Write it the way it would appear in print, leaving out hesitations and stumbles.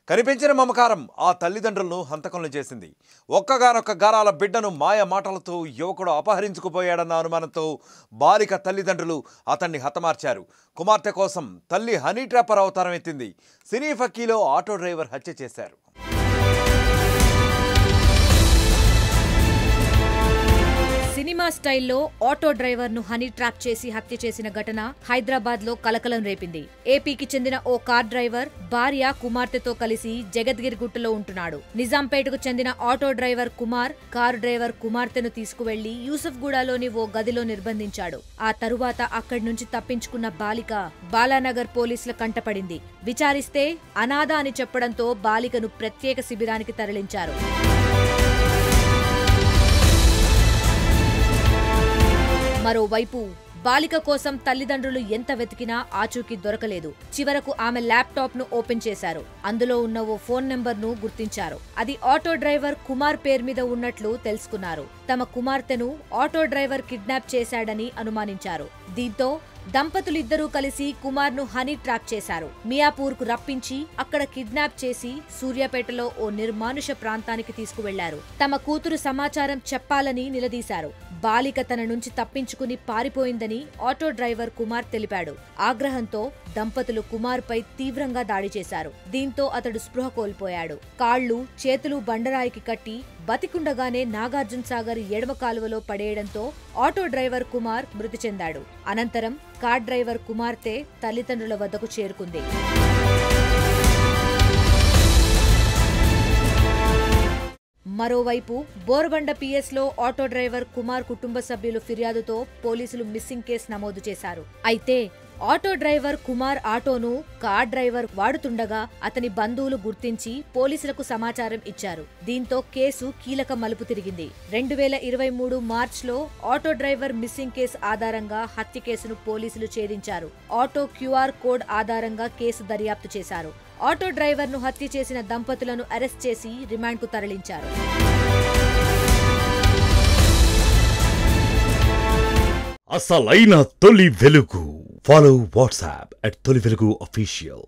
కనిపించిన మమకారం ఆ తల్లిదండ్రులను హంతకంలో చేసింది. ఒక్కగానొక్క గారాల బిడ్డను మాయ మాటలతో యువకుడు అపహరించుకుపోయాడన్న అనుమానంతో బాలిక తల్లిదండ్రులు అతన్ని హతమార్చారు. కుమార్తె కోసం తల్లి హనీ ట్రాపర్ అవతారం ఎత్తింది. సినీ ఫక్కీలో ఆటో డ్రైవర్ హత్య చేశారు. సినిమా స్టైల్లో ఆటో డ్రైవర్ ను హనీ ట్రాప్ చేసి హత్య చేసిన ఘటన హైదరాబాద్ లో కలకలం రేపింది. ఏపీకి చెందిన ఓ కార్ డ్రైవర్ భార్య కుమార్తెతో కలిసి జగద్గిరిగుట్టలో ఉంటున్నాడు. నిజాంపేటకు చెందిన auto driver Kumar car driver కుమార్తెను తీసుకువెళ్లి యూసఫ్గూడలోని ఓ గదిలో నిర్బంధించాడు. ఆ తరువాత అక్కడి నుంచి తప్పించుకున్న బాలిక బాలానగర్ పోలీసుల కంటపడింది. విచారిస్తే అనాథ అని చెప్పడంతో బాలికను ప్రత్యేక శిబిరానికి తరలించారు. మరోవైపు బాలిక కోసం తల్లిదండ్రులు ఎంత వెతికినా ఆచూకీ దొరకలేదు. చివరకు ఆమె ల్యాప్టాప్ ను ఓపెన్ చేశారు. అందులో ఉన్న ఓ ఫోన్ నెంబర్ ను గుర్తించారు. అది ఆటో డ్రైవర్ కుమార్ పేరు మీద ఉన్నట్లు తెలుసుకున్నారు. తమ కుమార్తెను ఆటో డ్రైవర్ కిడ్నాప్ చేశాడని అనుమానించారు. దీంతో దంపతులిద్దరూ కలిసి కుమార్ ను హనీ ట్రాప్ చేశారు. మియాపూర్ కు రప్పించి అక్కడ కిడ్నాప్ చేసి సూర్యాపేటలో ఓ నిర్మానుష ప్రాంతానికి తీసుకువెళ్లారు. తమ కూతురు సమాచారం చెప్పాలని నిలదీశారు. బాలిక తన నుంచి తప్పించుకుని పారిపోయిందని ఆటో డ్రైవర్ కుమార్ తెలిపాడు. ఆగ్రహంతో దంపతులు కుమార్ పై తీవ్రంగా దాడి చేశారు. దీంతో అతడు స్పృహ కోల్పోయాడు. కాళ్లు చేతులు బండరాయికి కట్టి బతికుండగానే నాగార్జున సాగర్ ఎడమ కాలువలో పడేయడంతో ఆటో డ్రైవర్ కుమార్ మృతి చెందాడు. అనంతరం కార్ డ్రైవర్ కుమార్తె తల్లిదండ్రుల వద్దకు చేరుకుంది. మరోవైపు బోరబండ పిఎస్లో ఆటో డ్రైవర్ కుమార్ కుటుంబ సభ్యులు ఫిర్యాదుతో పోలీసులు మిస్సింగ్ కేసు నమోదు చేశారు. అయితే ఆటో డ్రైవర్ కుమార్ ఆటోను కార్ డ్రైవర్ వాడుతుండగా అతని బంధువులు గుర్తించి పోలీసులకు సమాచారం ఇచ్చారు. దీంతో కేసు కీలక మలుపు తిరిగింది. 2023 మార్చిలో ఆటో డ్రైవర్ మిస్సింగ్ కేసు ఆధారంగా హత్య కేసును పోలీసులు ఛేదించారు. ఆటో క్యూఆర్ కోడ్ ఆధారంగా కేసు దర్యాప్తు చేశారు. ఆటో డ్రైవర్ ను హత్య చేసిన దంపతులను అరెస్ట్ చేసి రిమాండ్ కు తరలించారు. అసలైన తొలి వెలుగు. Follow WhatsApp @తొలి వెలుగు official.